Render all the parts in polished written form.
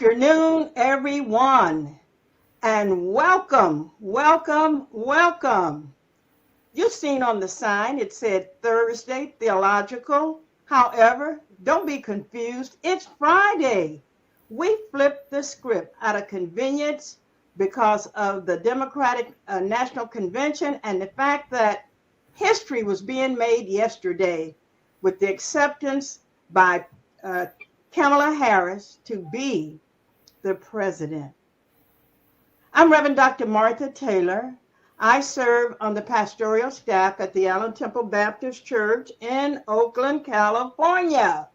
afternoon, everyone, and welcome, welcome, welcome. You've seen on the sign it said Thursday, Theological. However, don't be confused. It's Friday. We flipped the script out of convenience because of the Democratic National Convention and the fact that history was being made yesterday with the acceptance by Kamala Harris to be the president. I'm Reverend Dr. Martha Taylor. I serve on the pastoral staff at the Allen Temple Baptist Church in Oakland, California,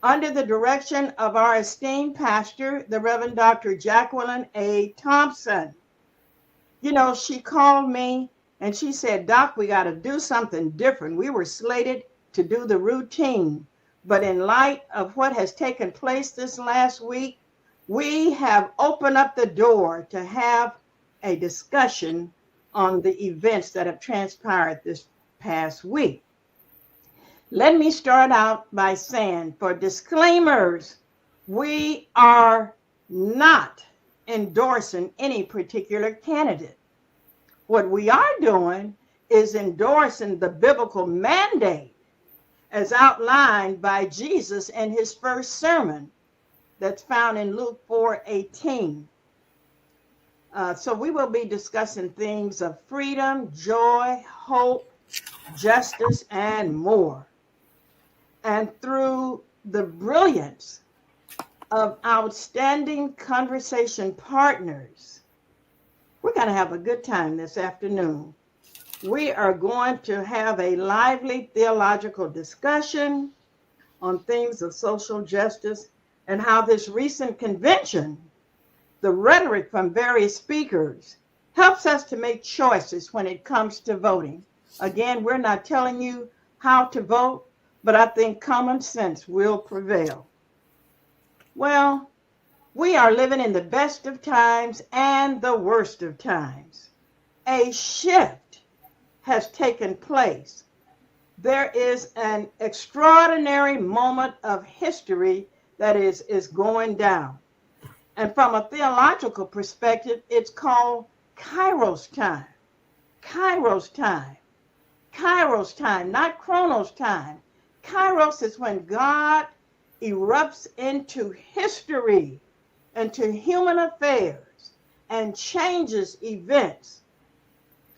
under the direction of our esteemed pastor, the Reverend Dr. Jacqueline A. Thompson. You know, she called me and she said, "Doc, we got to do something different. We were slated to do the routine. But in light of what has taken place this last week, we have opened up the door to have a discussion on the events that have transpired this past week." Let me start out by saying, for disclaimers, we are not endorsing any particular candidate. What we are doing is endorsing the biblical mandate as outlined by Jesus in his first sermon that's found in Luke 4:18. So we will be discussing things of freedom, joy, hope, justice, and more. And through the brilliance of outstanding conversation partners, we're going to have a good time this afternoon. We are going to have a lively theological discussion on things of social justice and how this recent convention, the rhetoric from various speakers, helps us to make choices when it comes to voting. Again, we're not telling you how to vote, but I think common sense will prevail. Well, we are living in the best of times and the worst of times. A shift has taken place. There is an extraordinary moment of history that is going down. And from a theological perspective, it's called Kairos time. Kairos time. Kairos time, not Chronos time. Kairos is when God erupts into history, into human affairs, and changes events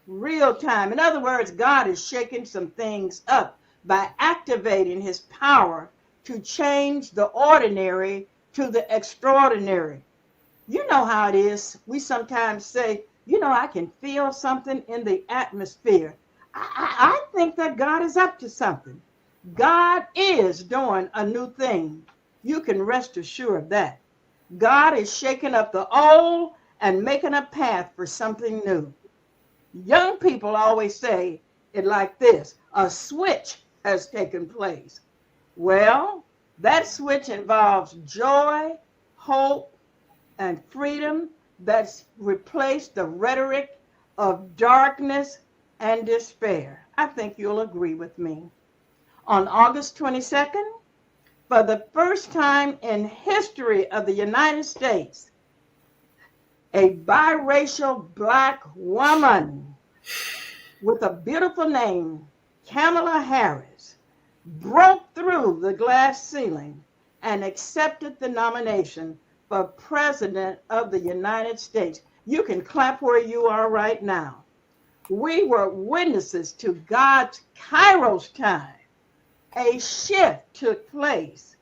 real time. In other words, God is shaking some things up by activating his power to change the ordinary to the extraordinary. You know how it is. We sometimes say, you know, I can feel something in the atmosphere. I think that God is up to something. God is doing a new thing. You can rest assured of that. God is shaking up the old and making a path for something new. Young people always say it like this: a switch has taken place. Well, that switch involves joy, hope, and freedom that's replaced the rhetoric of darkness and despair. I think you'll agree with me. On August 22nd, for the first time in history of the United States, a biracial black woman with a beautiful name, Kamala Harris, broke through the glass ceiling and accepted the nomination for President of the United States. You can clap where you are right now. We were witnesses to God's Kairos time. A shift took place.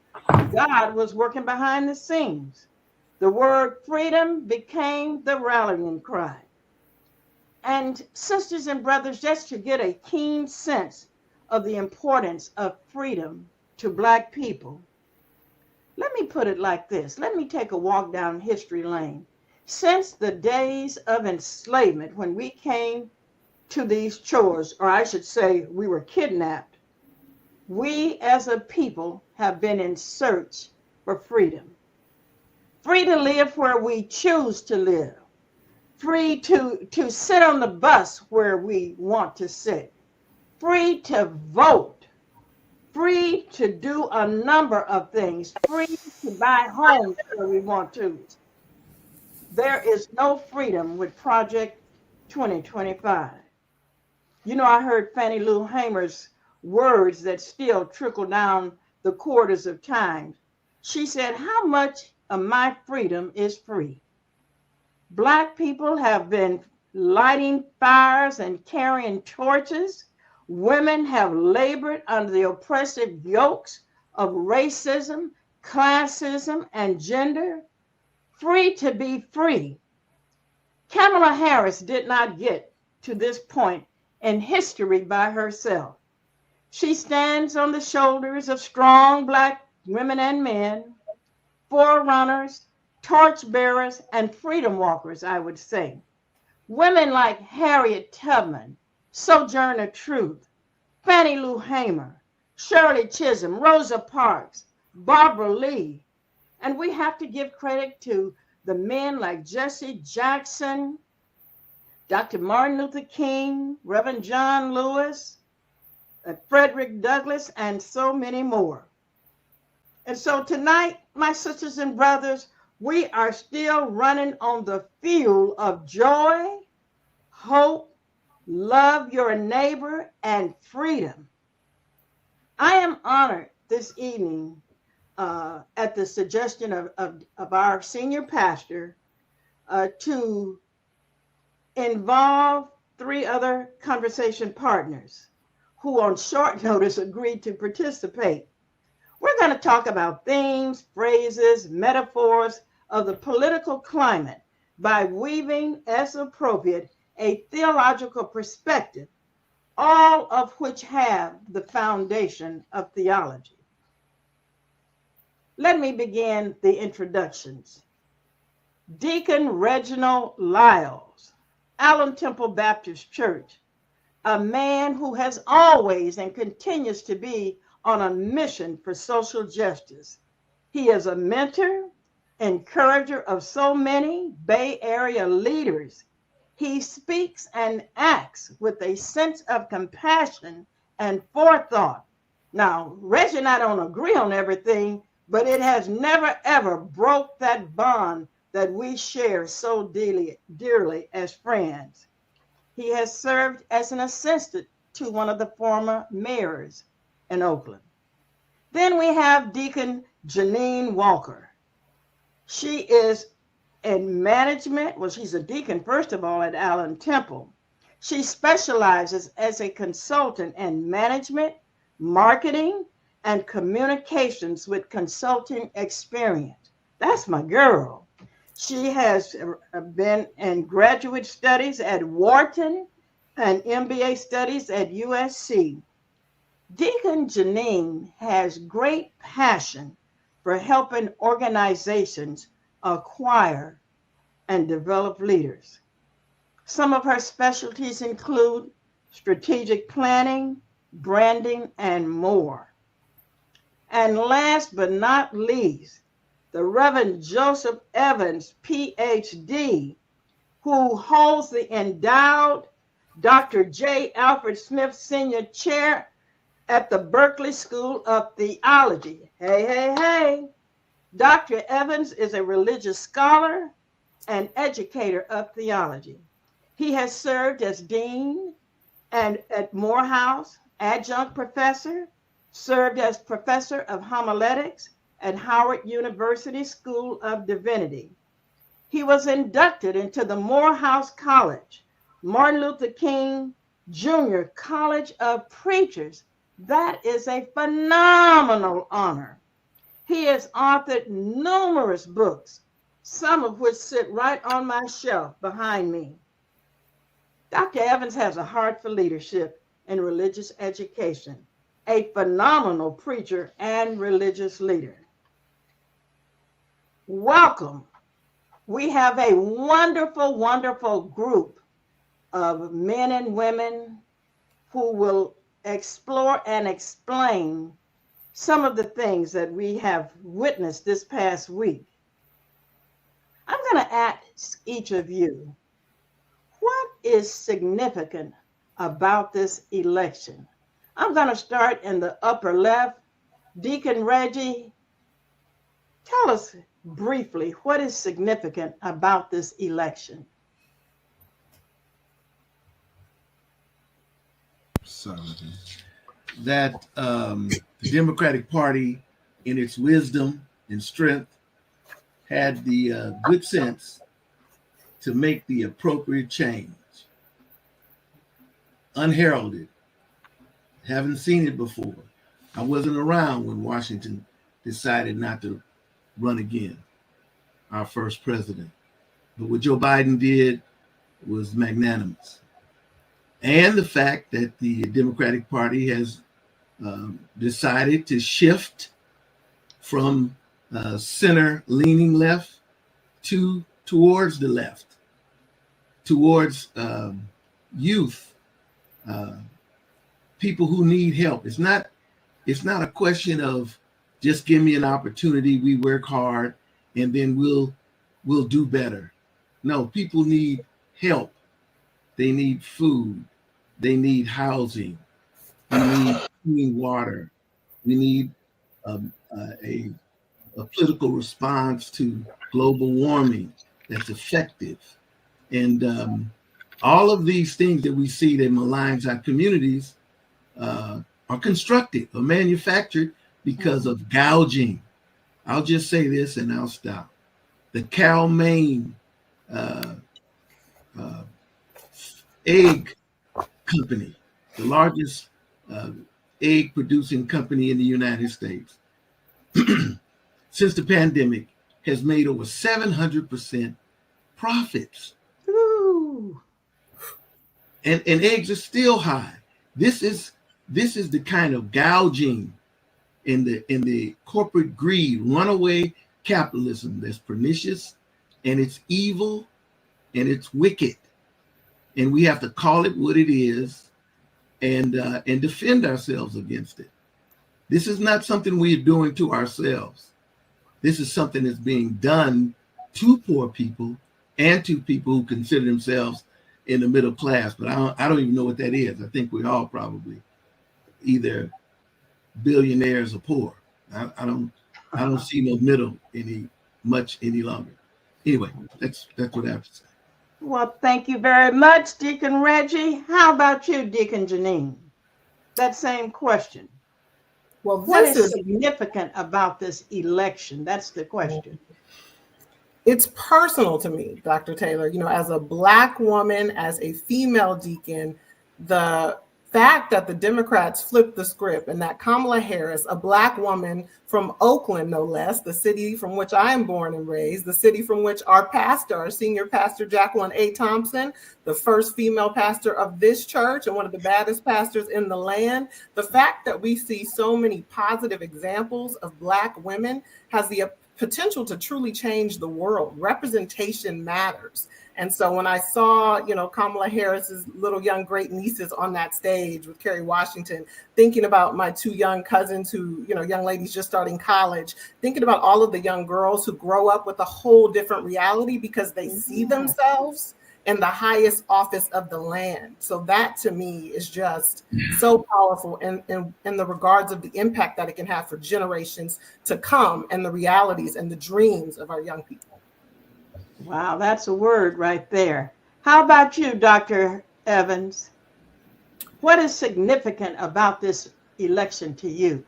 God was working behind the scenes. The word freedom became the rallying cry. And sisters and brothers, just to get a keen sense of the importance of freedom to Black people, let me put it like this. Let me take a walk down history lane. Since the days of enslavement, when we came to these shores, or I should say we were kidnapped, we as a people have been in search for freedom. Free to live where we choose to live. Free to sit on the bus where we want to sit. Free to vote. free to do a number of things, free to buy homes where we want to. There is no freedom with Project 2025. You know, I heard Fannie Lou Hamer's words that still trickle down the corridors of time. She said, "How much of my freedom is free?" Black people have been lighting fires and carrying torches. Women have labored under the oppressive yokes of racism, classism, and gender. Free to be free. Kamala Harris did not get to this point in history by herself. She stands on the shoulders of strong Black women and men, forerunners, torchbearers, and freedom walkers, I would say. Women like Harriet Tubman, Sojourner Truth, Fannie Lou Hamer, Shirley Chisholm, Rosa Parks, Barbara Lee. And we have to give credit to the men like Jesse Jackson, Dr. Martin Luther King, Reverend John Lewis, Frederick Douglass, and so many more. And so tonight, my sisters and brothers, we are still running on the fuel of joy, hope, love your neighbor, and freedom. I am honored this evening at the suggestion of our senior pastor to involve 3 other conversation partners who on short notice agreed to participate. We're going to talk about themes, phrases, metaphors of the political climate by weaving, as appropriate, a theological perspective, all of which have the foundation of theology. Let me begin the introductions. Deacon Reginald Lyles, Allen Temple Baptist Church, a man who has always and continues to be on a mission for social justice. He is a mentor, encourager of so many Bay Area leaders. He speaks and acts with a sense of compassion and forethought. Now, Reggie and I don't agree on everything, but it has never, ever broke that bond that we share so dearly as friends. He has served as an assistant to one of the former mayors in Oakland. Then we have Deacon Jeannine Walker. She is in management. Well, she's a deacon, first of all, at Allen Temple. She specializes as a consultant in management, marketing, and communications with consulting experience. That's my girl. She has been in graduate studies at Wharton and MBA studies at USC. Deacon Jeannine has great passion for helping organizations acquire and develop leaders. Some of her specialties include strategic planning, branding, and more. And last but not least, the Reverend Joseph Evans, PhD, who holds the endowed Dr. J. Alfred Smith Senior Chair at the Berkeley School of Theology. Hey, hey, hey. Dr. Evans is a religious scholar and educator of theology. He has served as dean and at Morehouse, adjunct professor, served as professor of homiletics at Howard University School of Divinity. He was inducted into the Morehouse College, Martin Luther King Jr. College of Preachers. That is a phenomenal honor. He has authored numerous books, some of which sit right on my shelf behind me. Dr. Evans has a heart for leadership and religious education, a phenomenal preacher and religious leader. Welcome. We have a wonderful, wonderful group of men and women who will explore and explain some of the things that we have witnessed this past week. I'm going to ask each of you, what is significant about this election? I'm going to start in the upper left. Deacon Reggie, tell us briefly what is significant about this election. That the Democratic Party, in its wisdom and strength, had the good sense to make the appropriate change. Unheralded. Haven't seen it before. I wasn't around when Washington decided not to run again, our first president. But what Joe Biden did was magnanimous. And the fact that the Democratic Party has decided to shift from center-leaning left towards the left, towards youth, people who need help. It's not a question of just give me an opportunity, we work hard, and then we'll do better. No, people need help. They need food. They need housing. We need clean water. We need a political response to global warming that's effective. And all of these things that we see that maligns our communities are constructed or manufactured because of gouging. I'll just say this and I'll stop. The Cal Maine egg company, the largest egg producing company in the United States, since the pandemic has made over 700% profits. Ooh. And eggs are still high. This is the kind of gouging in the corporate greed, runaway capitalism that's pernicious, and it's evil, and it's wicked. And we have to call it what it is and defend ourselves against it. This is not something we're doing to ourselves. This is something that's being done to poor people and to people who consider themselves in the middle class. But I don't even know what that is. I think we're all probably either billionaires or poor. I don't see no middle any longer. Anyway, that's what I have to say. Well, thank you very much, Deacon Reggie. How about you, Deacon Jeannine? That same question. Well, what is significant about this election? That's the question. It's personal to me, Dr. Taylor. You know, as a Black woman, as a female deacon, the fact that the Democrats flipped the script and that Kamala Harris, a Black woman from Oakland, no less, the city from which I am born and raised, the city from which our pastor, our senior pastor, Jacqueline A. Thompson, the first female pastor of this church and one of the baddest pastors in the land, the fact that we see so many positive examples of Black women has the potential to truly change the world. Representation matters. And so when I saw, Kamala Harris's little young great nieces on that stage with Kerry Washington, thinking about my two young cousins who, young ladies just starting college, thinking about all of the young girls who grow up with a whole different reality because they see themselves in the highest office of the land. So that to me is just so powerful in the regards of the impact that it can have for generations to come and the realities and the dreams of our young people. Wow, that's a word right there. How about you, Dr. Evans? What is significant about this election to you?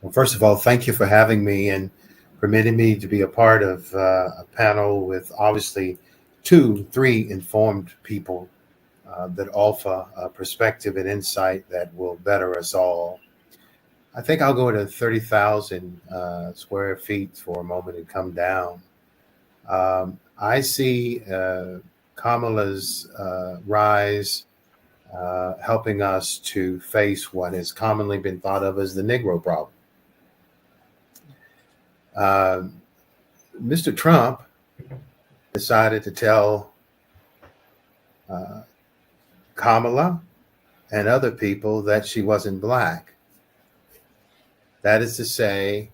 Well, first of all, thank you for having me and permitting me to be a part of a panel with obviously 2-3 informed people that offer a perspective and insight that will better us all. I think I'll go to 30,000 square feet for a moment and come down. I see Kamala's rise helping us to face what has commonly been thought of as the Negro problem. Mr. Trump decided to tell Kamala and other people that she wasn't Black. That is to say,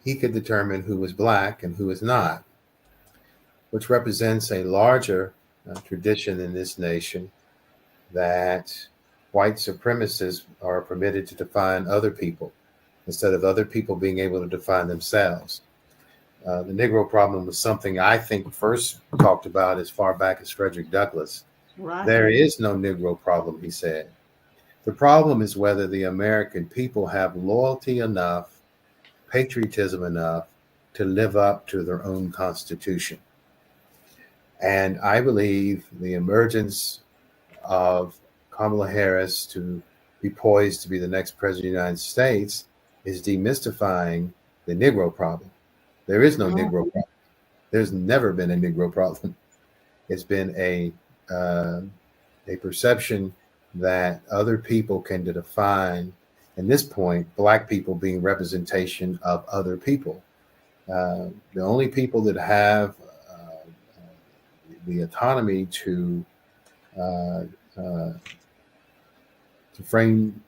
he could determine who was Black and who was not, which represents a larger tradition in this nation that white supremacists are permitted to define other people instead of other people being able to define themselves. The Negro problem was something I think first talked about as far back as Frederick Douglass. Right. There is no Negro problem, he said. The problem is whether the American people have loyalty enough, patriotism enough to live up to their own constitution. And I believe the emergence of Kamala Harris to be poised to be the next president of the United States is demystifying the Negro problem. There is no Negro problem. There's never been a Negro problem. It's been a perception that other people can define, at this point, Black people being representation of other people. The only people that have the autonomy to frame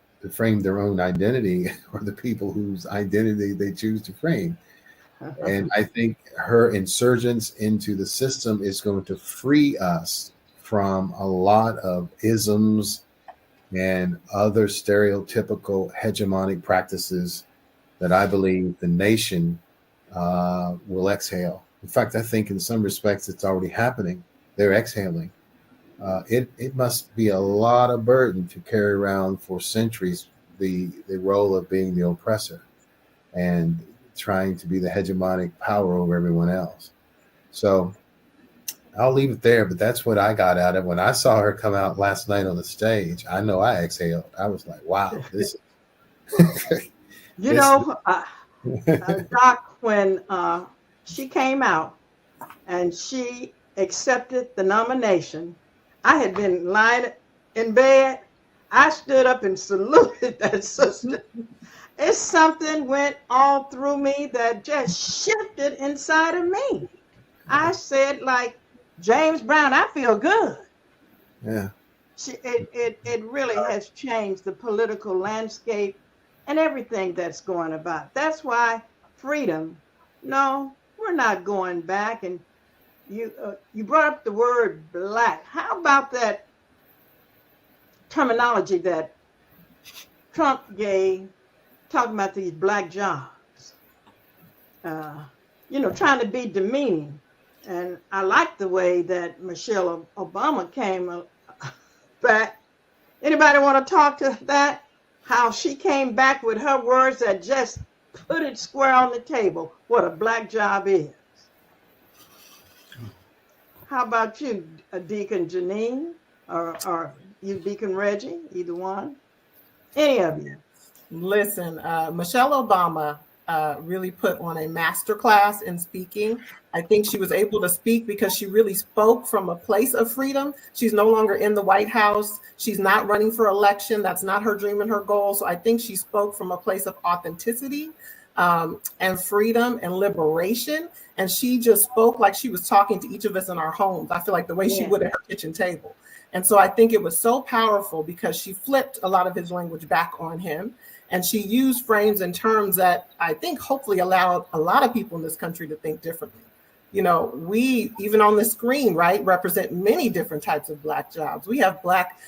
their own identity are the people whose identity they choose to frame. And I think her insurgence into the system is going to free us from a lot of isms and other stereotypical hegemonic practices that I believe the nation will exhale. In fact, I think in some respects it's already happening. They're exhaling. It must be a lot of burden to carry around for centuries the role of being the oppressor and trying to be the hegemonic power over everyone else. So I'll leave it there, but that's what I got out of it. When I saw her come out last night on the stage, I know I exhaled. I was like, wow, this is... Doc, when she came out and she accepted the nomination, I had been lying in bed. I stood up and saluted that sister. It's something went all through me that just shifted inside of me. I said, like James Brown, I feel good. Yeah. It really has changed the political landscape and everything that's going about. That's why freedom, no, we're not going back. And you brought up the word Black. How about that terminology that Trump gave, talking about these Black jobs? Trying to be demeaning. And I like the way that Michelle Obama came back. Anybody want to talk to that? How she came back with her words that just put it square on the table, what a Black job is. How about you, Deacon Jeannine, or you, Deacon Reggie, either one? Any of you? Listen, Michelle Obama really put on a masterclass in speaking. I think she was able to speak because she really spoke from a place of freedom. She's no longer in the White House. She's not running for election. That's not her dream and her goal. So I think she spoke from a place of authenticity and freedom and liberation. And she just spoke like she was talking to each of us in our homes. I feel like the way she would at her kitchen table. And so I think it was so powerful because she flipped a lot of his language back on him. And she used frames and terms that I think hopefully allowed a lot of people in this country to think differently. We, even on the screen, right, represent many different types of Black jobs. We have Black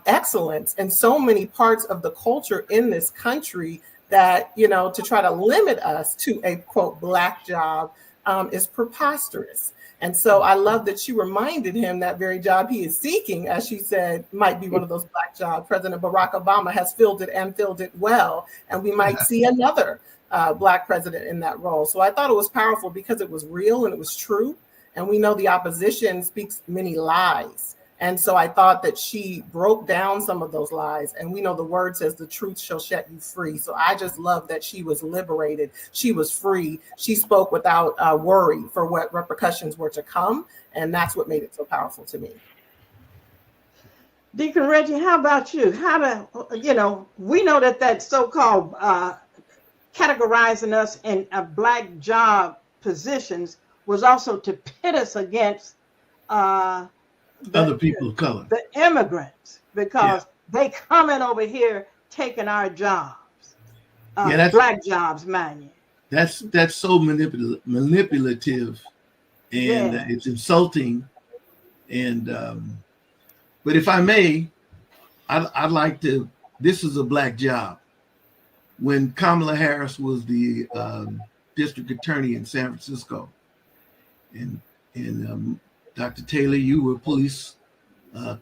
excellence in so many parts of the culture in this country that, to try to limit us to a, quote, Black job is preposterous. And so I love that she reminded him that very job he is seeking, as she said, might be one of those Black jobs. President Barack Obama has filled it and filled it well. And we might see another Black president in that role. So I thought it was powerful because it was real and it was true. And we know the opposition speaks many lies. And so I thought that she broke down some of those lies. And we know the word says the truth shall set you free. So I just love that she was liberated. She was free. She spoke without worry for what repercussions were to come. And that's what made it so powerful to me. Deacon Reggie, how about you? We know that so-called categorizing us in Black job positions was also to pit us against other people of color, the immigrants, because they coming over here taking our jobs, Black jobs, mind you. That's so manipulative, and it's insulting. And but if I may, I'd like to. This is a black job. When Kamala Harris was the district attorney in San Francisco, and Dr. Taylor, you were police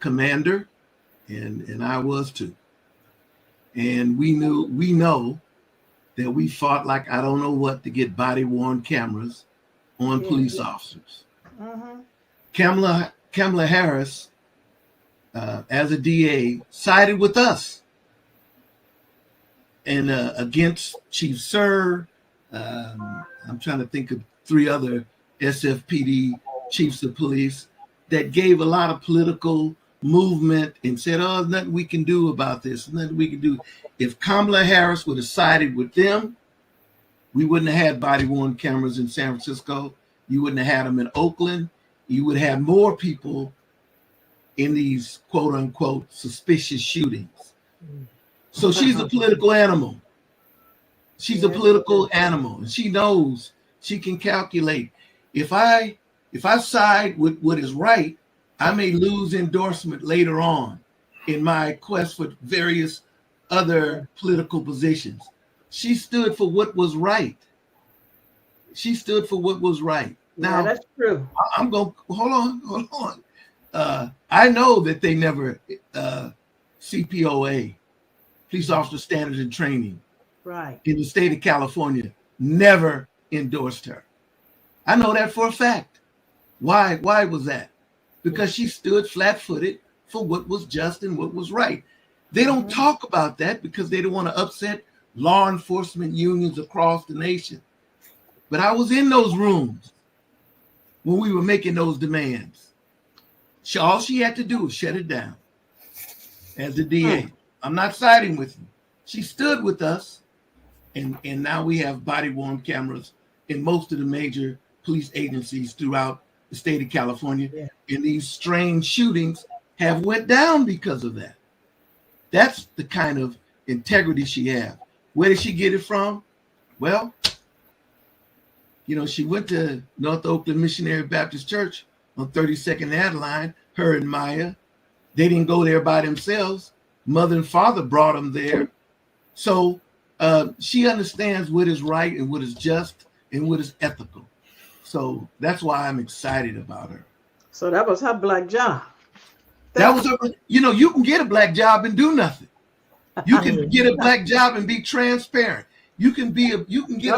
commander, and I was too. And we know that we fought like I don't know what to get body worn cameras on police officers. Mm-hmm. Kamala Harris, as a DA, sided with us and against Chief Sir. I'm trying to think of 3 other SFPD chiefs of police that gave a lot of political movement and said, "Oh, nothing we can do about this. Nothing we can do." If Kamala Harris would have sided with them, we wouldn't have had body-worn cameras in San Francisco. You wouldn't have had them in Oakland. You would have more people in these quote-unquote suspicious shootings. So she's a political animal. She's a political animal, and she knows she can calculate. If I side with what is right, I may lose endorsement later on in my quest for various other political positions. She stood for what was right. She stood for what was right. Now, that's true. I'm going, hold on. I know that they never, CPOA, Police Officer Standards and Training, right, in the state of California, never endorsed her. I know that for a fact. Why was that? Because she stood flat-footed for what was just and what was right. They don't talk about that because they don't want to upset law enforcement unions across the nation. But I was in those rooms when we were making those demands. All she had to do was shut it down as the DA. I'm not siding with you. She stood with us, and now we have body-worn cameras in most of the major police agencies throughout the state of California. Yeah. And these strange shootings have went down because of that. That's the kind of integrity she has. Where did she get it from? Well, she went to North Oakland Missionary Baptist Church on 32nd Adeline, her and Maya. They didn't go there by themselves. Mother and father brought them there. So she understands what is right and what is just and what is ethical. So that's why I'm excited about her. So that was her black job. That was her. You can get a black job and do nothing. You can get a black job and be transparent. You can get a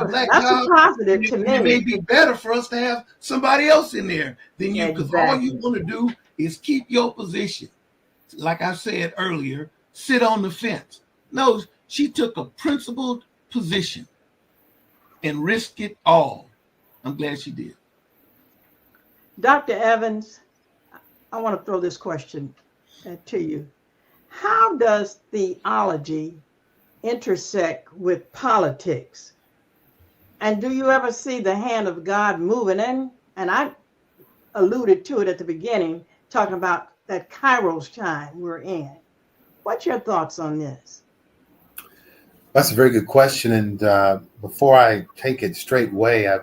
black job. That's a positive to me. It may be better for us to have somebody else in there than you, because all you want to do is keep your position. Like I said earlier, sit on the fence. No, she took a principled position and risked it all. I'm glad she did. Dr. Evans, I want to throw this question to you. How does theology intersect with politics? And do you ever see the hand of God moving in? And I alluded to it at the beginning, talking about that Kairos time we're in. What's your thoughts on this? That's a very good question. And before I take it straight away, I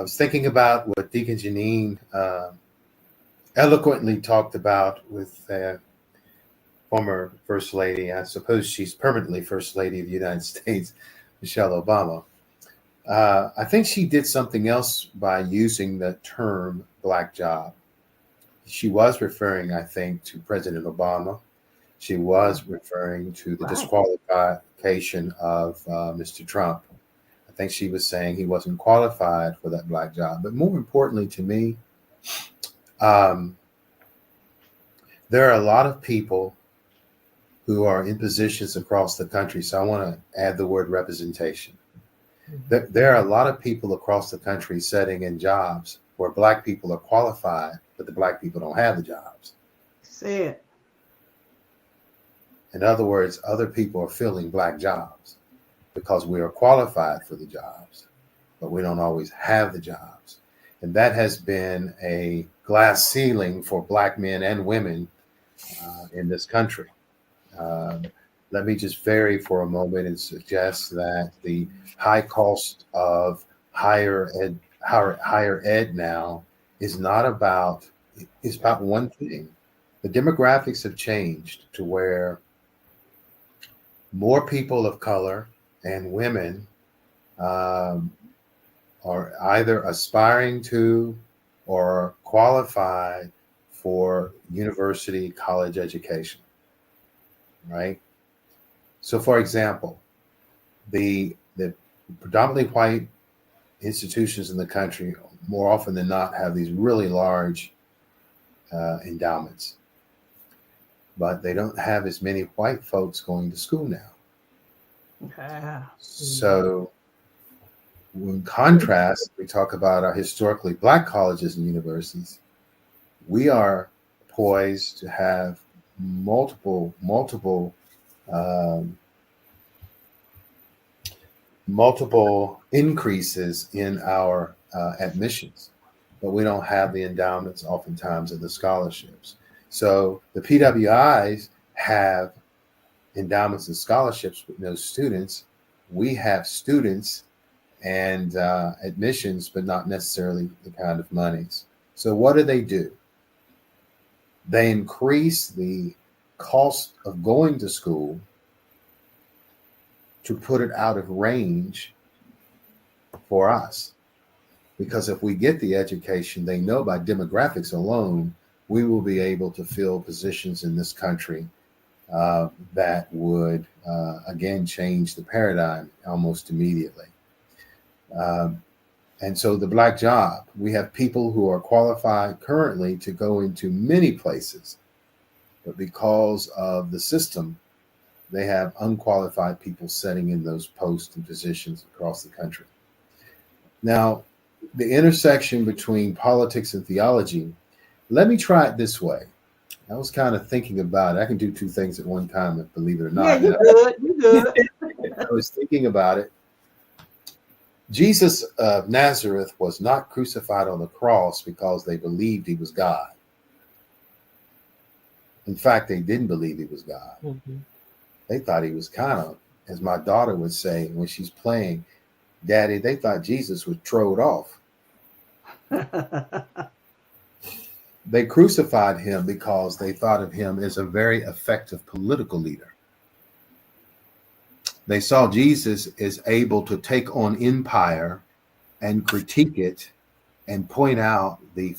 was thinking about what Deacon Jeannine eloquently talked about with former First Lady. I suppose she's permanently First Lady of the United States, Michelle Obama. I think she did something else by using the term black job. She was referring, I think, to President Obama. She was referring to the disqualification of Mr. Trump. I think she was saying he wasn't qualified for that black job. But more importantly to me, there are a lot of people who are in positions across the country. So I want to add the word representation. There are a lot of people across the country sitting in jobs where black people are qualified, but the black people don't have the jobs. Say it. In other words, other people are filling black jobs because we are qualified for the jobs, but we don't always have the jobs. And that has been a glass ceiling for black men and women in this country. Let me just vary for a moment and suggest that the high cost of higher ed now is about one thing. the demographics have changed to where more people of color and women are either aspiring to or qualified for university college education, right? So, for example, the predominantly white institutions in the country, more often than not, have these really large endowments, but they don't have as many white folks going to school now. So, in contrast, we talk about our historically black colleges and universities. We are poised to have multiple increases in our admissions, but we don't have the endowments oftentimes of the scholarships. So the PWIs have endowments and scholarships with no students. We have students and admissions, but not necessarily the kind of monies. So what do? They increase the cost of going to school to put it out of range for us. Because if we get the education, they know by demographics alone, we will be able to fill positions in this country that would, again, change the paradigm almost immediately. And so the black job, we have people who are qualified currently to go into many places, but because of the system, they have unqualified people sitting in those posts and positions across the country. Now, the intersection between politics and theology, let me try it this way. I was kind of thinking about it. I can do two things at one time, believe it or not. Yeah, you're good. You're good. I was thinking about it. Jesus of Nazareth was not crucified on the cross because they believed he was God. In fact, they didn't believe he was God. Mm-hmm. They thought he was kind of, as my daughter would say when she's playing, Daddy, they thought Jesus was trod off. They crucified him because they thought of him as a very effective political leader. They saw Jesus as able to take on empire and critique it and point out the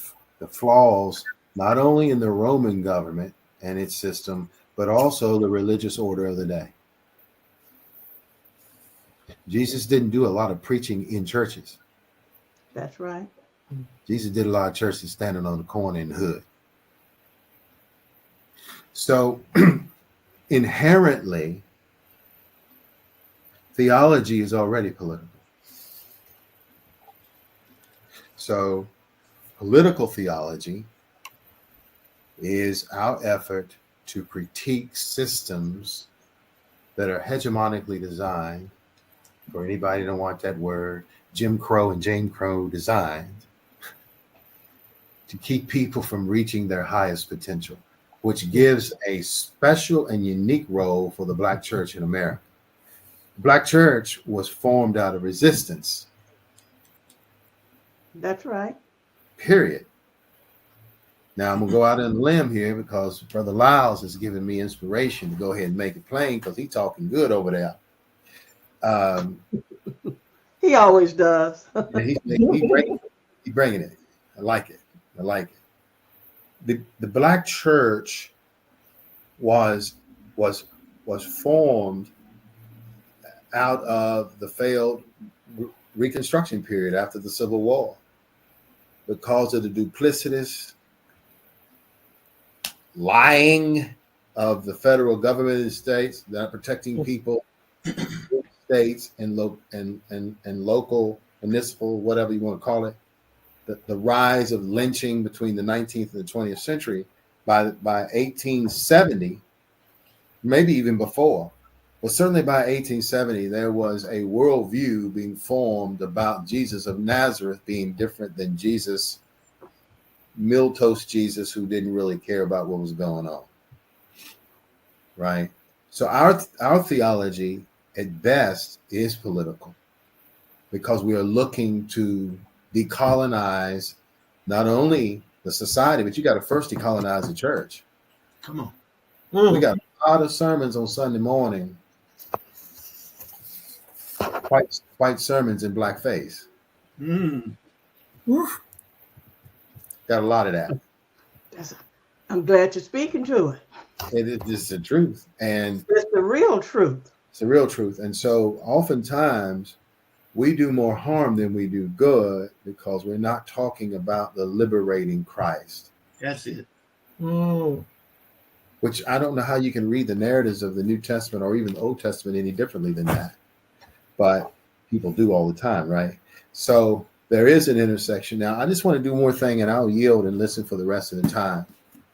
flaws, not only in the Roman government and its system, but also the religious order of the day. Jesus didn't do a lot of preaching in churches. That's right. Jesus did a lot of churches standing on the corner in the hood. So inherently, theology is already political. So political theology is our effort to critique systems that are hegemonically designed, for anybody who don't want that word, Jim Crow and Jane Crow designed, to keep people from reaching their highest potential, which gives a special and unique role for the Black church in America. The Black church was formed out of resistance. That's right. Period. Now I'm gonna go out on a limb here because Brother Lyles has given me inspiration to go ahead and make it plain because he's talking good over there. He always does. He's bringing it. I like it. The Black church was formed out of the failed Reconstruction period after the Civil War because of the duplicitous lying of the federal government in the states, not protecting people, states and local, municipal, whatever you want to call it. The rise of lynching between the 19th and the 20th century, by 1870, maybe even before, but certainly by 1870, there was a worldview being formed about Jesus of Nazareth being different than Jesus, milquetoast Jesus, who didn't really care about what was going on. Right? So our theology at best is political because we are looking to decolonize not only the society, but you got to first decolonize the church. Come on. We got a lot of sermons on Sunday morning, white sermons in blackface. Mm. Got a lot of that. I'm glad you're speaking to it. It is just the truth. And It's the real truth. it's the real truth. And so oftentimes we do more harm than we do good because we're not talking about the liberating Christ. That's it. Which I don't know how you can read the narratives of the New Testament or even the Old Testament any differently than that. But people do all the time, right? So there is an intersection. Now, I just want to do one thing and I'll yield and listen for the rest of the time.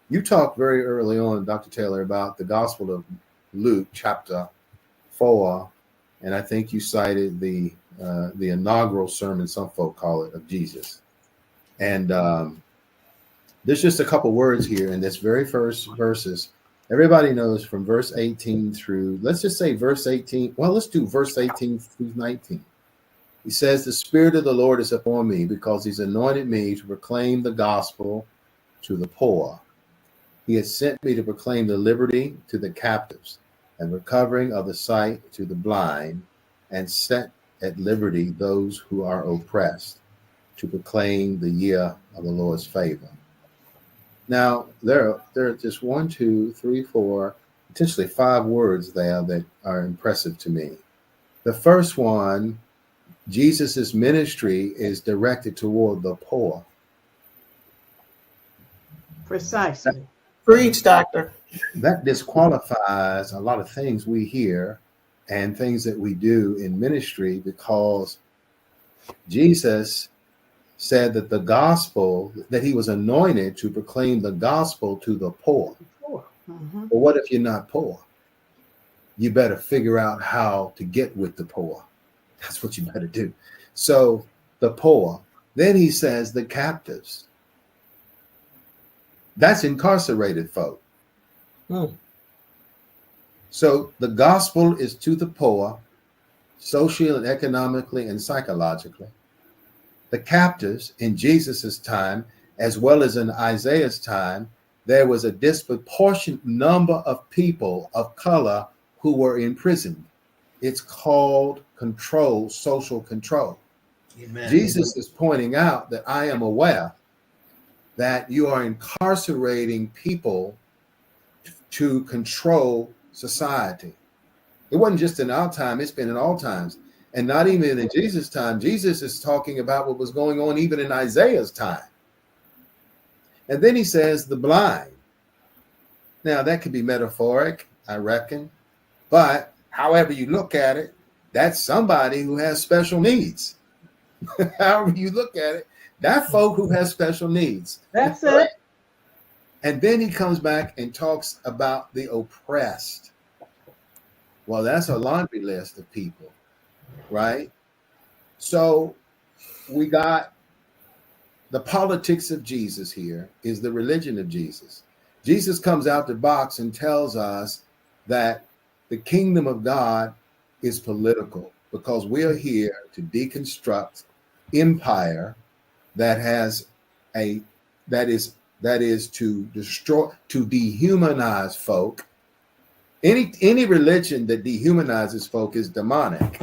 You talked very early on, Dr. Taylor, about the Gospel of Luke, chapter 4. And I think you cited the inaugural sermon, some folk call it, of Jesus. And there's just a couple words here in this very first verses. Everybody knows from verse 18 through, let's just say verse 18. Well, let's do verse 18 through 19. He says, the Spirit of the Lord is upon me because he's anointed me to proclaim the gospel to the poor. He has sent me to proclaim the liberty to the captives and recovering of the sight to the blind, and set at liberty those who are oppressed, to proclaim the year of the Lord's favor. Now, there are just 1, 2, 3, 4, potentially 5 words there that are impressive to me. The first one, Jesus's ministry is directed toward the poor. Precisely. Preach, doctor. That disqualifies a lot of things we hear and things that we do in ministry, because Jesus said that the gospel, that he was anointed to proclaim the gospel to the poor. Mm-hmm. But what if you're not poor? You better figure out how to get with the poor. That's what you better do. So the poor. Then he says the captives. That's incarcerated folk. So the gospel is to the poor, socially and economically and psychologically. The captives in Jesus's time, as well as in Isaiah's time, there was a disproportionate number of people of color who were imprisoned. It's called control, social control. Amen. Jesus is pointing out that I am aware that you are incarcerating people to control society. It wasn't just in our time, it's been in all times. And not even in Jesus' time. Jesus is talking about what was going on even in Isaiah's time. And then he says the blind. Now, that could be metaphoric, I reckon. But however you look at it, that's somebody who has special needs. However you look at it, that folk who has special needs. That's it. And then he comes back and talks about the oppressed. Well, that's a laundry list of people, right? So we got the politics of Jesus here is the religion of Jesus. Jesus comes out the box and tells us that the kingdom of God is political, because we are here to deconstruct empire that has that is to destroy, to dehumanize folk. Any religion that dehumanizes folk is demonic.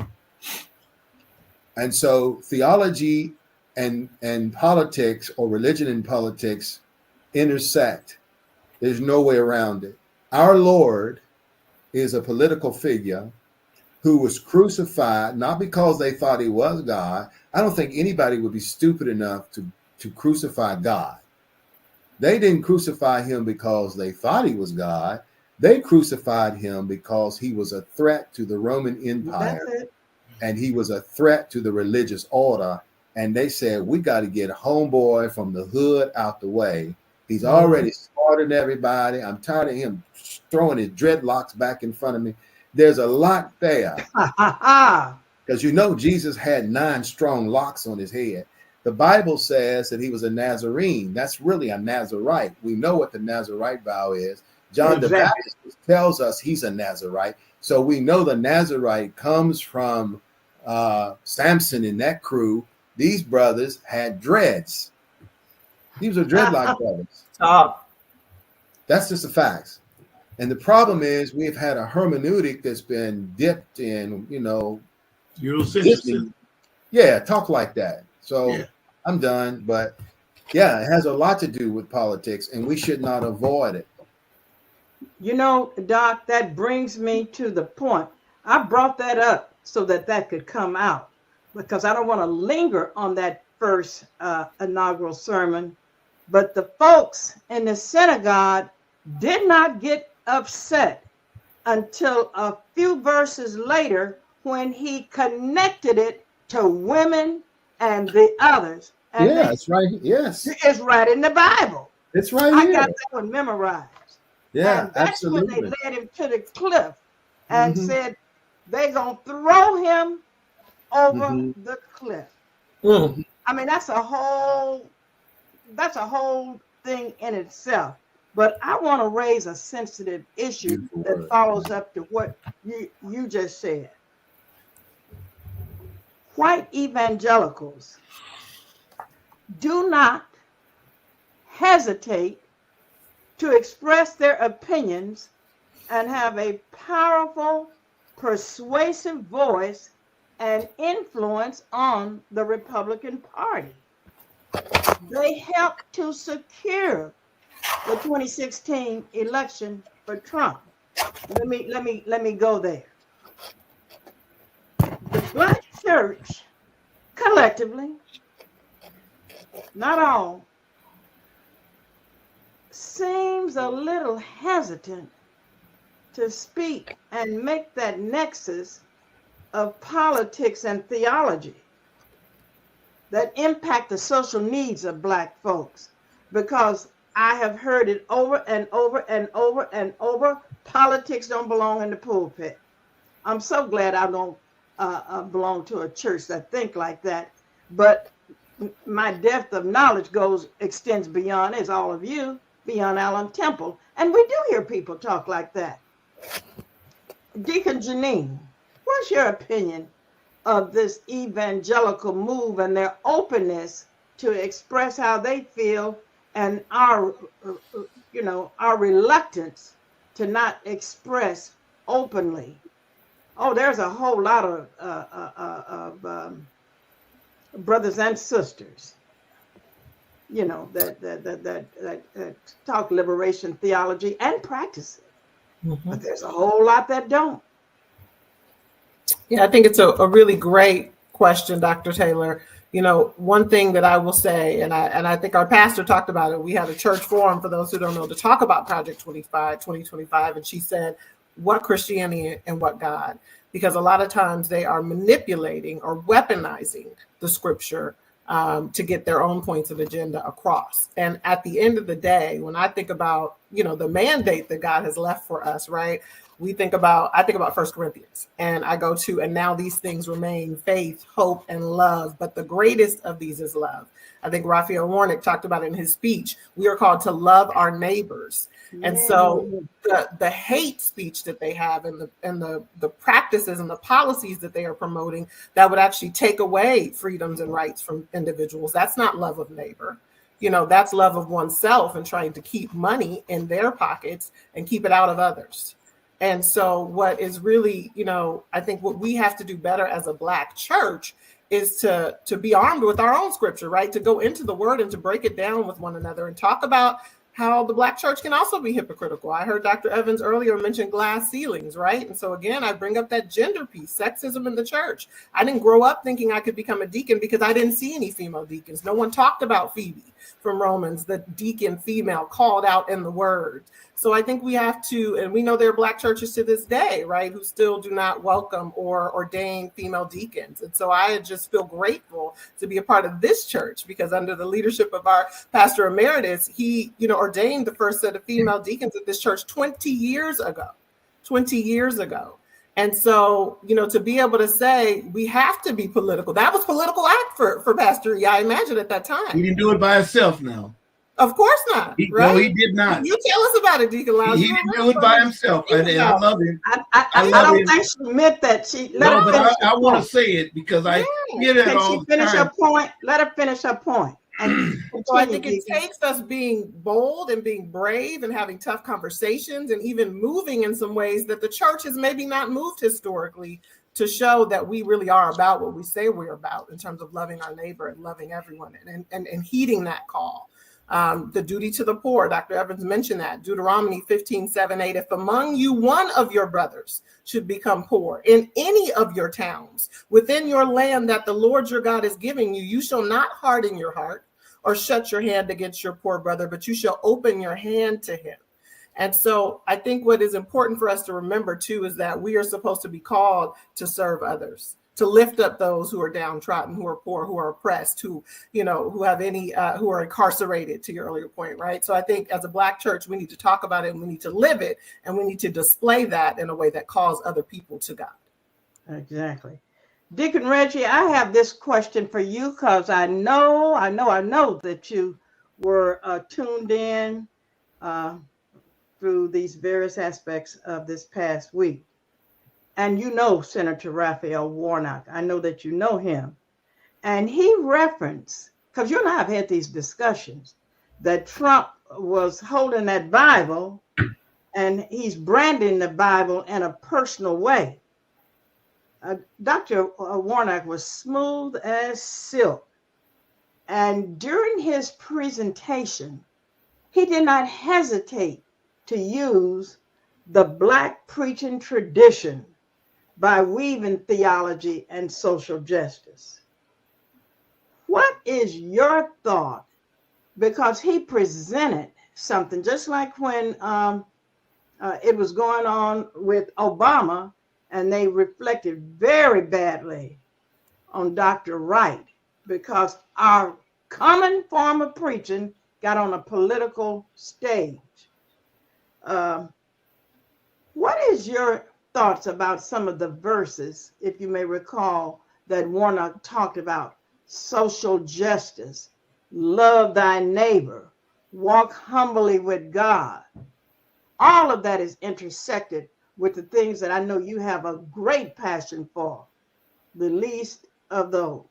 And so theology and politics, or religion and politics, intersect. There's no way around it. Our Lord is a political figure who was crucified, not because they thought he was God. I don't think anybody would be stupid enough to crucify God. They didn't crucify him because they thought he was God. They crucified him because he was a threat to the Roman Empire, and he was a threat to the religious order. And they said, we got to get homeboy from the hood out the way. He's already slaughtered everybody. I'm tired of him throwing his dreadlocks back in front of me. There's a lot there. Because you know Jesus had 9 strong locks on his head. The Bible says that he was a Nazarene. That's really a Nazarite. We know what the Nazarite vow is. John the Baptist tells us he's a Nazarite. So we know the Nazarite comes from Samson and that crew. These brothers had dreads. These are dreadlock brothers. That's just the facts. And the problem is we've had a hermeneutic that's been dipped in, Eurocentrism. Yeah, talk like that. So Yeah. I'm done. But yeah, it has a lot to do with politics, and we should not avoid it. Doc, that brings me to the point. I brought that up so that could come out, because I don't want to linger on that first inaugural sermon. But the folks in the synagogue did not get upset until a few verses later, when he connected it to women and the others. And it's right. Yes, it's right in the Bible. It's right I here. got that one memorized. Yeah, and that's absolutely. when they led him to the cliff and said they're going to throw him over the cliff. Mm. I mean, that's a whole thing in itself. But I want to raise a sensitive issue that follows up to what you just said. White evangelicals do not hesitate to express their opinions and have a powerful, persuasive voice and influence on the Republican Party. They helped to secure the 2016 election for Trump. Let me go there. The Black church, collectively, not all, seems a little hesitant to speak and make that nexus of politics and theology that impact the social needs of Black folks, because I have heard it over and over and over and over. Politics don't belong in the pulpit. I'm so glad I don't belong to a church that think like that. But my depth of knowledge extends beyond, as all of you, beyond Allen Temple. And we do hear people talk like that. Deacon Jeannine, what's your opinion of this evangelical move and their openness to express how they feel, and our reluctance to not express openly? Oh, there's a whole lot of brothers and sisters, that talk liberation theology and practice it. But there's a whole lot that don't. Yeah, I think it's a really great question, Dr. Taylor. One thing that I will say, and I think our pastor talked about it. We had a church forum, for those who don't know, to talk about Project 2025. And she said, what Christianity and what God? Because a lot of times they are manipulating or weaponizing the scripture to get their own points of agenda across. And at the end of the day, when I think about, the mandate that God has left for us, right? I think about 1 Corinthians, and I go to, and now these things remain: faith, hope, and love. But the greatest of these is love. I think Raphael Warnick talked about it in his speech. We are called to love our neighbors. And so the hate speech that they have, and the practices and the policies that they are promoting, that would actually take away freedoms and rights from individuals. That's not love of neighbor. That's love of oneself and trying to keep money in their pockets and keep it out of others. And so what is really, I think what we have to do better as a Black church is to be armed with our own scripture, right? To go into the word and to break it down with one another and talk about how the Black church can also be hypocritical. I heard Dr. Evans earlier mention glass ceilings, right? And so again, I bring up that gender piece, sexism in the church. I didn't grow up thinking I could become a deacon because I didn't see any female deacons. No one talked about Phoebe from Romans, the deacon female called out in the word. So I think we have to, and we know there are Black churches to this day, right, who still do not welcome or ordain female deacons. And so I just feel grateful to be a part of this church, because under the leadership of our Pastor Emeritus, he, ordained the first set of female deacons at this church 20 years ago. And so, to be able to say we have to be political, that was political act for Pastor E, I imagine, at that time. He didn't do it by himself now. Of course not. Right? No, he did not. You tell us about it, Deacon Lyles. He didn't do it by himself. And I love him. I don't think she meant that. I want to say it because I hear that all the time. Can she finish her point? Let her finish her point. And So I continue, think it Deacon. takes us being bold and being brave and having tough conversations and even moving in some ways that the church has maybe not moved historically, to show that we really are about what we say we're about in terms of loving our neighbor and loving everyone and heeding that call. The duty to the poor, Dr. Evans mentioned that, Deuteronomy 15:7-8, if among you one of your brothers should become poor in any of your towns within your land that the Lord your God is giving you, you shall not harden your heart or shut your hand against your poor brother, but you shall open your hand to him. And so I think what is important for us to remember too is that we are supposed to be called to serve others, to lift up those who are downtrodden, who are poor, who are oppressed, who have who are incarcerated, to your earlier point, right? So I think as a Black church, we need to talk about it and we need to live it, and we need to display that in a way that calls other people to God. Exactly. Deacon Reggie, I have this question for you because I know that you were tuned in through these various aspects of this past week. And you know Senator Raphael Warnock. I know that you know him. And he referenced, because you and I have had these discussions, that Trump was holding that Bible and he's branding the Bible in a personal way. Dr. Warnock was smooth as silk. And during his presentation, he did not hesitate to use the Black preaching tradition by weaving theology and social justice. What is your thought? Because he presented something just like when it was going on with Obama, and they reflected very badly on Dr. Wright because our common form of preaching got on a political stage. What is your thoughts about some of the verses, if you may recall, that Warnock talked about? Social justice, love thy neighbor, walk humbly with God. All of that is intersected with the things that I know you have a great passion for, the least of those.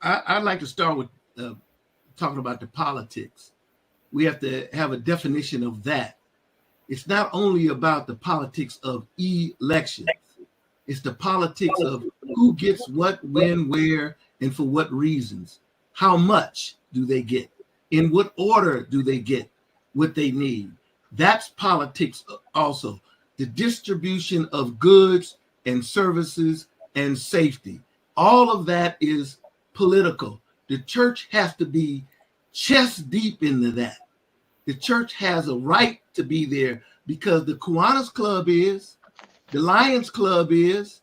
I'd like to start with talking about the politics. We have to have a definition of that. It's not only about the politics of elections. It's the politics of who gets what, when, where, and for what reasons. How much do they get? In what order do they get what they need? That's politics also. The distribution of goods and services and safety. All of that is political. The church has to be chest deep into that. The church has a right to be there because the Kiwanis Club is, the Lions Club is,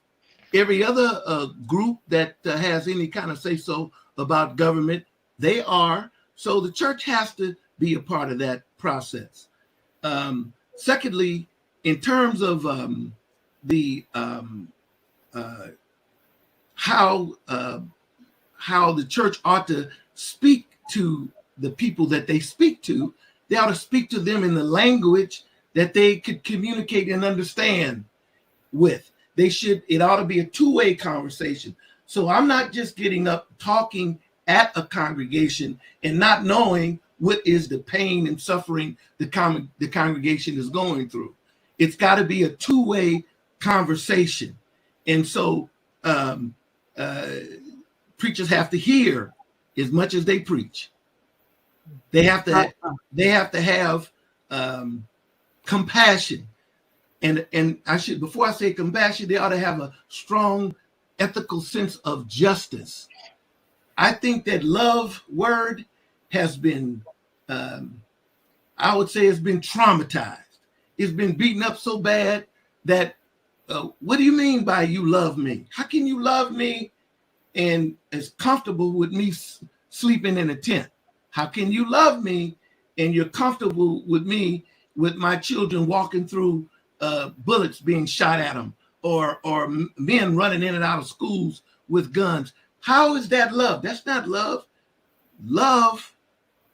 every other group that has any kind of say-so about government, they are. So the church has to be a part of that process. Secondly, in terms of how the church ought to speak to the people that they speak to, they ought to speak to them in the language that they could communicate and understand with. It ought to be a two-way conversation. So I'm not just getting up talking at a congregation and not knowing what is the pain and suffering the congregation is going through. It's got to be a two-way conversation. And so preachers have to hear as much as they preach. They have to have compassion. And before I say compassion, they ought to have a strong ethical sense of justice. I think that love word has been, I would say it's been traumatized. It's been beaten up so bad that, what do you mean by you love me? How can you love me and is comfortable with me sleeping in a tent? How can you love me and you're comfortable with me with my children walking through bullets being shot at them or men running in and out of schools with guns? How is that love? That's not love. Love,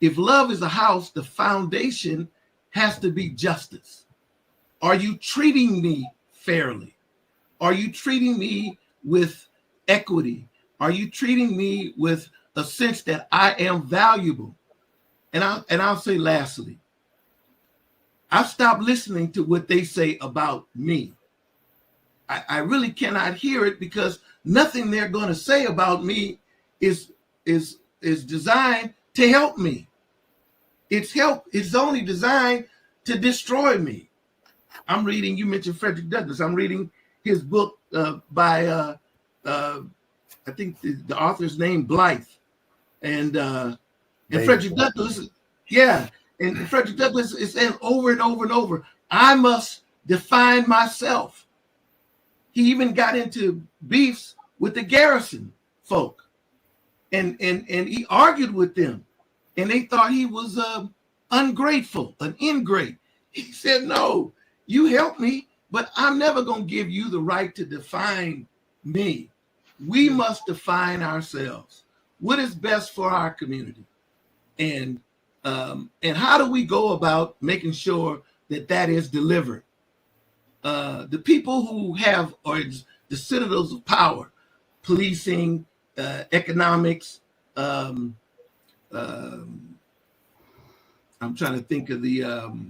if love is a house, the foundation has to be justice. Are you treating me fairly? Are you treating me with equity? Are you treating me with a sense that I am valuable. And I'll say lastly, I've stopped listening to what they say about me. I really cannot hear it because nothing they're going to say about me is designed to help me. It's only designed to destroy me. I'm reading, you mentioned Frederick Douglass. I'm reading his book by I think the author's name Blythe. And Frederick Douglass, and Frederick Douglass is saying over and over and over, I must define myself. He even got into beefs with the Garrison folk, and he argued with them, and they thought he was ungrateful, an ingrate. He said, no, you help me, but I'm never going to give you the right to define me. We must define ourselves. What is best for our community? And how do we go about making sure that that is delivered? The people who are the citadels of power, policing, economics, I'm trying to think of the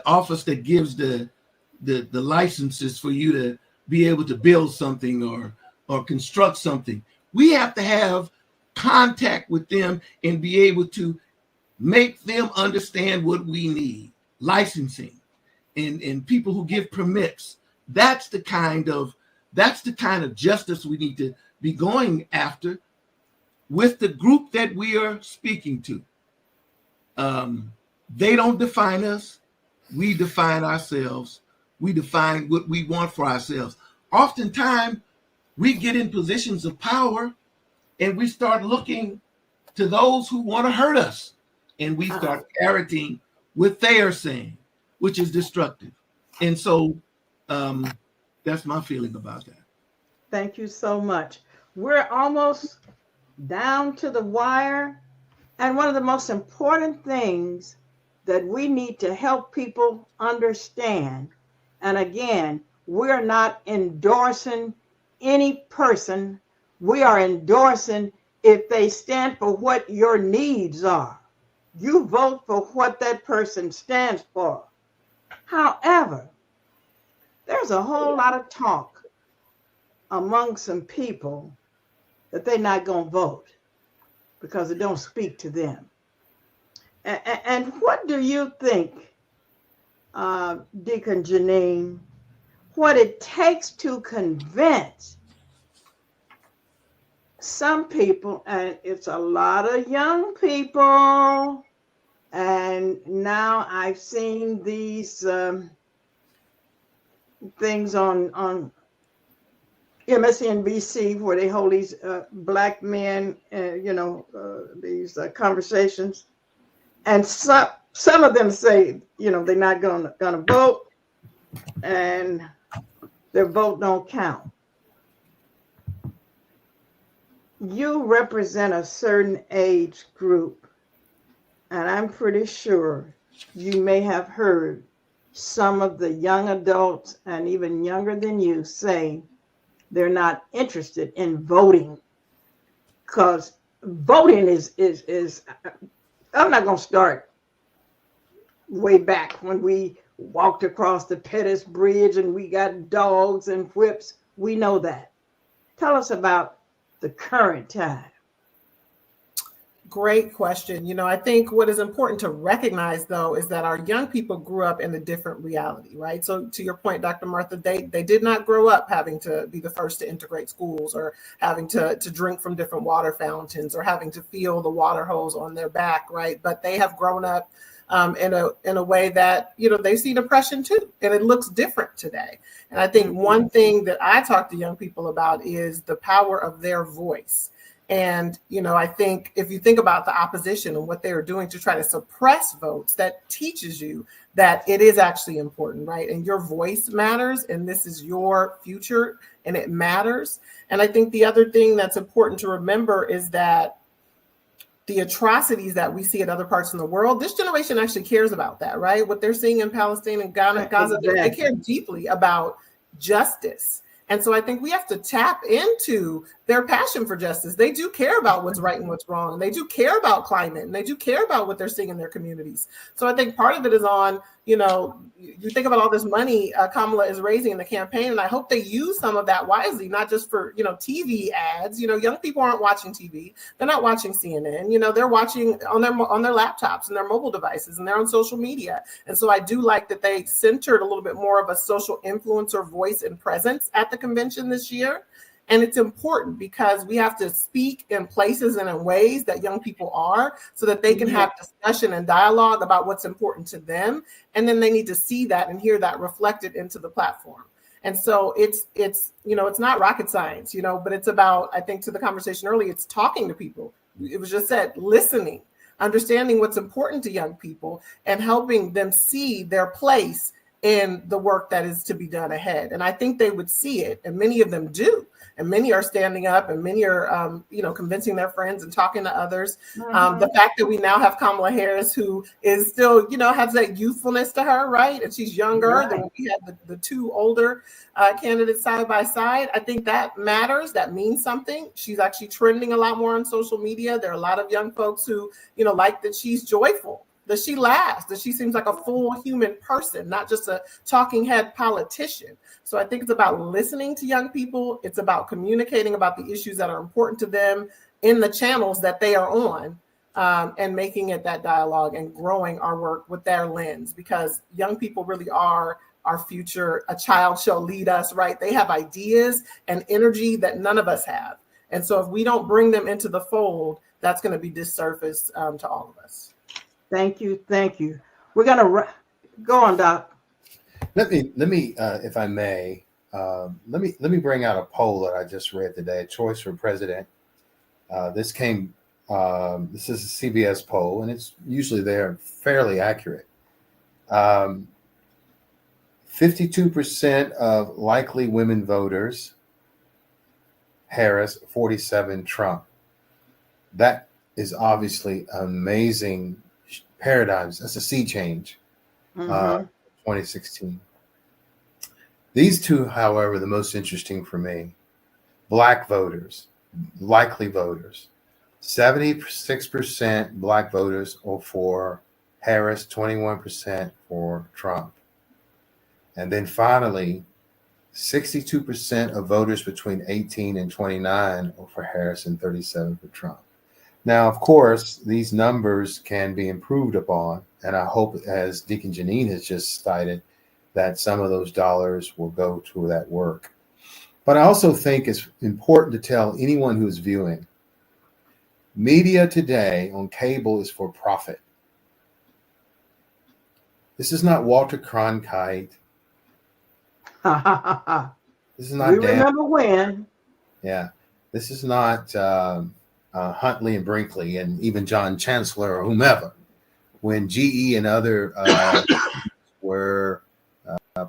office that gives the licenses for you to be able to build something or construct something. We have to have contact with them and be able to make them understand what we need. Licensing and people who give permits. That's the kind of justice we need to be going after with the group that we are speaking to. They don't define us. We define ourselves. We define what we want for ourselves. Oftentimes, we get in positions of power and we start looking to those who want to hurt us. And we start parroting what they are saying, which is destructive. And so that's my feeling about that. Thank you so much. We're almost down to the wire. And one of the most important things that we need to help people understand, and again, we're not endorsing any person. We are endorsing if they stand for what your needs are. You vote for what that person stands for. However, there's a whole lot of talk among some people that they're not going to vote because it don't speak to them. And what do you think, Deacon Jeannine, what it takes to convince some people, and it's a lot of young people, and now I've seen these things on MSNBC where they hold these black men, these conversations, and some of them say, they're not gonna vote, and their vote don't count. You represent a certain age group, and I'm pretty sure you may have heard some of the young adults and even younger than you say they're not interested in voting, because voting is I'm not going to start way back when we walked across the Pettus Bridge and we got dogs and whips. We know that. Tell us about the current time. Great question. I think what is important to recognize, though, is that our young people grew up in a different reality, right? So to your point, Dr. Martha, they did not grow up having to be the first to integrate schools or having to drink from different water fountains or having to feel the water hose on their back, right? But they have grown up in a way that, they've seen oppression too, and it looks different today. And I think one thing that I talk to young people about is the power of their voice. And, I think if you think about the opposition and what they are doing to try to suppress votes, that teaches you that it is actually important, right? And your voice matters, and this is your future, and it matters. And I think the other thing that's important to remember is that the atrocities that we see in other parts of the world, this generation actually cares about that, right? What they're seeing in Palestine and Gaza, they care deeply about justice. And so I think we have to tap into their passion for justice. They do care about what's right and what's wrong. And they do care about climate, and they do care about what they're seeing in their communities. So I think part of it is on, you think about all this money Kamala is raising in the campaign, and I hope they use some of that wisely, not just for, TV ads. Young people aren't watching TV. They're not watching CNN. They're watching on their laptops and their mobile devices, and they're on social media. And so I do like that they centered a little bit more of a social influencer voice and presence at the convention this year. And it's important because we have to speak in places and in ways that young people are, so that they can have discussion and dialogue about what's important to them. And then they need to see that and hear that reflected into the platform. And so it's not rocket science, but it's about, I think, to the conversation earlier, it's talking to people. It was just said, listening, understanding what's important to young people, and helping them see their place in the work that is to be done ahead. And I think they would see it, and many of them do. And many are standing up, and many are, convincing their friends and talking to others. The fact that we now have Kamala Harris, who is still, has that youthfulness to her, right? And she's younger than when we had the two older candidates side by side. I think that matters. That means something. She's actually trending a lot more on social media. There are a lot of young folks who, like that she's joyful, that she laughs, that she seems like a full human person, not just a talking head politician. So I think it's about listening to young people. It's about communicating about the issues that are important to them in the channels that they are on, and making it that dialogue and growing our work with their lens, because young people really are our future. A child shall lead us, right? They have ideas and energy that none of us have. And so if we don't bring them into the fold, that's going to be disservice to all of us. Thank you. We're going to go on, Doc. Let me, if I may, let me bring out a poll that I just read today. Choice for President. This is a CBS poll, and it's usually they're fairly accurate. 52% of likely women voters, Harris. 47 Trump. That is obviously amazing paradigms. That's a sea change. 2016. These two, however, the most interesting for me, Black voters, likely voters. 76% Black voters are for Harris, 21% for Trump. And then finally, 62% of voters between 18 and 29 are for Harris and 37 for Trump. Now, of course, these numbers can be improved upon, and I hope, as Deacon Jeannine has just cited, that some of those dollars will go to that work. But I also think it's important to tell anyone who is viewing, media today on cable is for profit. This is not Walter Cronkite. This is not we remember when. Yeah, this is not Huntley and Brinkley and even John Chancellor or whomever. When GE and other were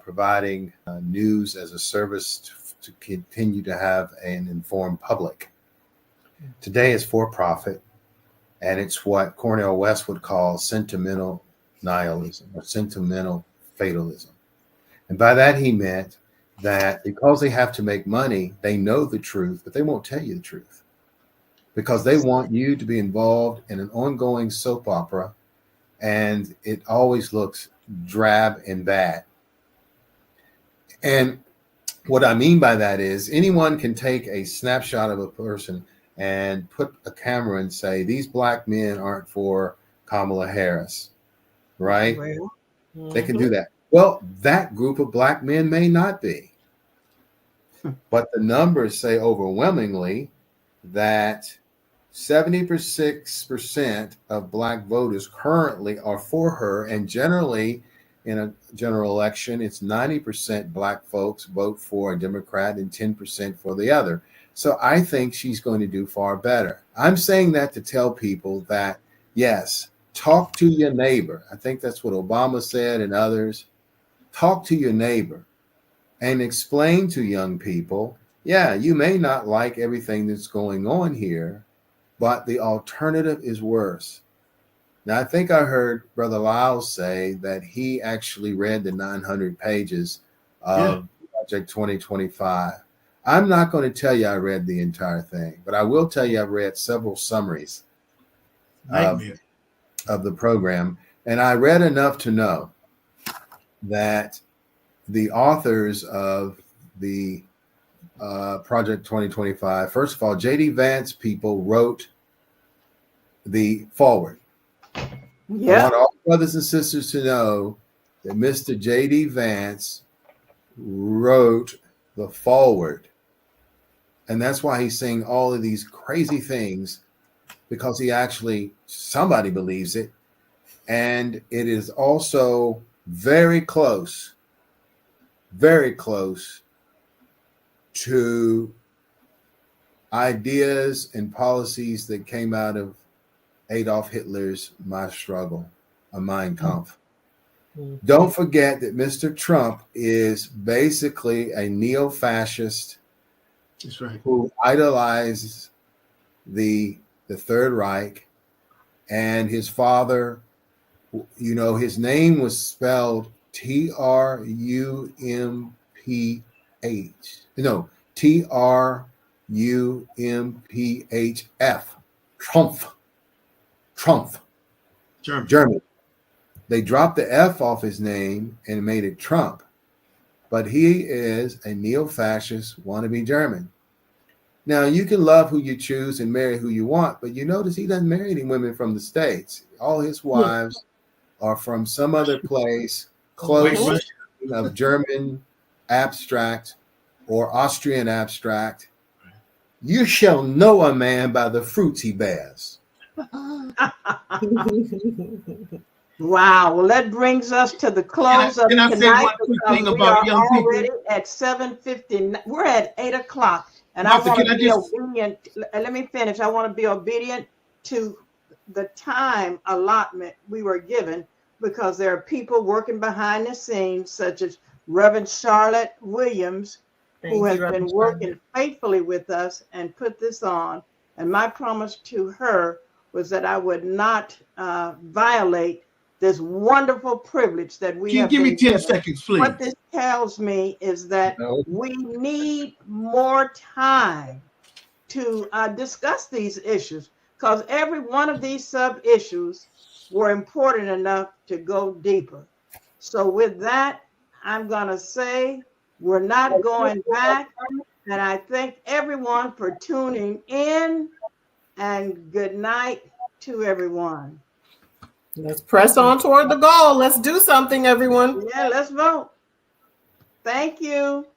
providing news as a service to continue to have an informed public. Today is for profit, and it's what Cornel West would call sentimental nihilism or sentimental fatalism. And by that he meant that because they have to make money, they know the truth, but they won't tell you the truth because they want you to be involved in an ongoing soap opera, and it always looks drab and bad. And what I mean by that is anyone can take a snapshot of a person and put a camera and say, these Black men aren't for Kamala Harris, right? Well, They can do that. Well, that group of Black men may not be. But the numbers say overwhelmingly that 76% of Black voters currently are for her, and generally in a general election, it's 90% Black folks vote for a Democrat and 10% for the other. So I think she's going to do far better. I'm saying that to tell people that, yes, talk to your neighbor. I think that's what Obama said and others. Talk to your neighbor and explain to young people, yeah, you may not like everything that's going on here, but the alternative is worse. Now, I think I heard Brother Lyles say that he actually read the 900 pages of Project 2025. I'm not going to tell you I read the entire thing, but I will tell you I've read several summaries of the program. And I read enough to know that the authors of the Project 2025, first of all, J.D. Vance people wrote the foreword. Yeah. I want all brothers and sisters to know that Mr. J.D. Vance wrote the foreword. And that's why he's saying all of these crazy things, because he actually, somebody believes it. And it is also very close to ideas and policies that came out of Adolf Hitler's My Struggle, a Mein Kampf. Mm-hmm. Don't forget that Mr. Trump is basically a neo-fascist. That's right. Who idolizes the Third Reich, and his father, you know, his name was spelled Trumph. No, Trumph. Trumph. German. They dropped the F off his name and made it Trump. But he is a neo-fascist wannabe German. Now, you can love who you choose and marry who you want, but you notice he doesn't marry any women from the States. All his wives are from some other place close of German abstract or Austrian abstract. You shall know a man by the fruits he bears. Wow. Well, that brings us to the close of tonight. Say one quick thing about young people? Already at 7:50. We're at 8 o'clock. And Martha, I want to be obedient. Let me finish. I want to be obedient to the time allotment we were given, because there are people working behind the scenes, such as Reverend Charlotte Williams, who has been working faithfully with us and put this on. And my promise to her was that I would not violate this wonderful privilege that we have. Give me 10 seconds, please. What this tells me is that we need more time to discuss these issues, because every one of these sub-issues were important enough to go deeper. So with that, I'm going to say we're not going back. And I thank everyone for tuning in, and good night to everyone. Let's press on toward the goal. Let's do something, everyone. Yeah, let's vote. Thank you.